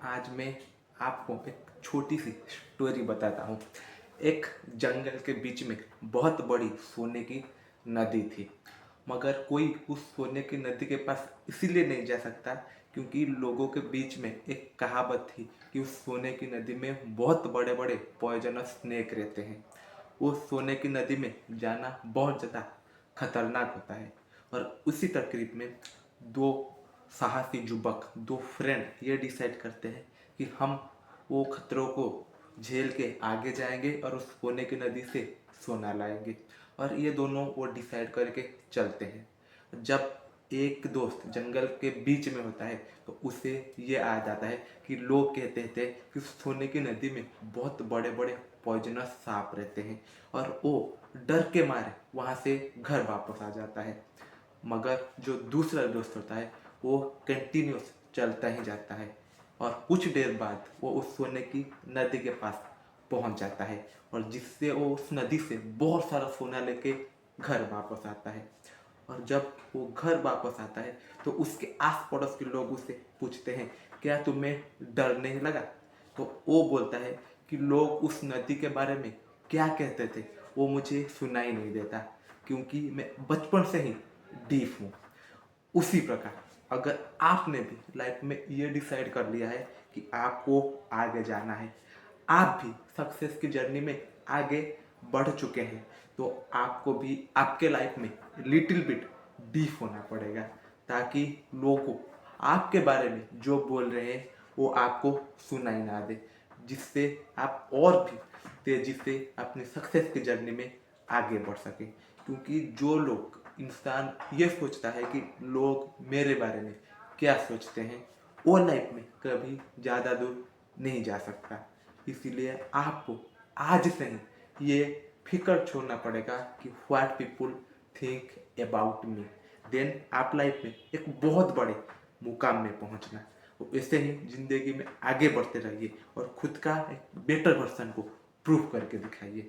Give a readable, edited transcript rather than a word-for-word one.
आज मैं आपको एक छोटी सी स्टोरी बताता हूँ। एक जंगल के बीच में बहुत बड़ी सोने की नदी थी, मगर कोई उस सोने की नदी के पास इसीलिए नहीं जा सकता क्योंकि लोगों के बीच में एक कहावत थी कि उस सोने की नदी में बहुत बड़े बड़े पॉइजनस स्नेक रहते हैं। उस सोने की नदी में जाना बहुत ज़्यादा खतरनाक होता है। और उसी तकरीब में दो साहसी युवक, दो फ्रेंड ये डिसाइड करते हैं कि हम वो खतरों को झेल के आगे जाएंगे और उस सोने की नदी से सोना लाएंगे। और ये दोनों वो डिसाइड करके चलते हैं। जब एक दोस्त जंगल के बीच में होता है तो उसे ये आ जाता है कि लोग कहते थे कि सोने की नदी में बहुत बड़े बड़े पॉइजनस सांप रहते हैं, और वो डर के मारे वहाँ से घर वापस आ जाता है। मगर जो दूसरा दोस्त होता है वो कंटिन्यूस चलता ही जाता है, और कुछ देर बाद वो उस सोने की नदी के पास पहुंच जाता है, और जिससे वो उस नदी से बहुत सारा सोना लेके घर वापस आता है। और जब वो घर वापस आता है तो उसके आस पड़ोस के लोग उससे पूछते हैं, क्या तुम्हें डर नहीं लगा? तो वो बोलता है कि लोग उस नदी के बारे में क्या कहते थे वो मुझे सुनाई नहीं देता, क्योंकि मैं बचपन से ही डीप हूँ। उसी प्रकार अगर आपने भी लाइफ में ये डिसाइड कर लिया है कि आपको आगे जाना है, आप भी सक्सेस की जर्नी में आगे बढ़ चुके हैं, तो आपको भी आपके लाइफ में लिटिल बिट डीप होना पड़ेगा, ताकि लोगों आपके बारे में जो बोल रहे हैं वो आपको सुनाई ना दे, जिससे आप और भी तेजी से अपनी सक्सेस की जर्नी में आगे बढ़ सके। क्योंकि जो लोग इंसान ये सोचता है कि लोग मेरे बारे में क्या सोचते हैं, वो लाइफ में कभी ज़्यादा दूर नहीं जा सकता। इसीलिए आपको आज से ही ये फिक्र छोड़ना पड़ेगा कि what people think about me. Then आप लाइफ में एक बहुत बड़े मुकाम में पहुंचना। तो ऐसे ही ज़िंदगी में आगे बढ़ते रहिए और खुद का एक बेटर वर्जन को प्रूव करके दिखाइए।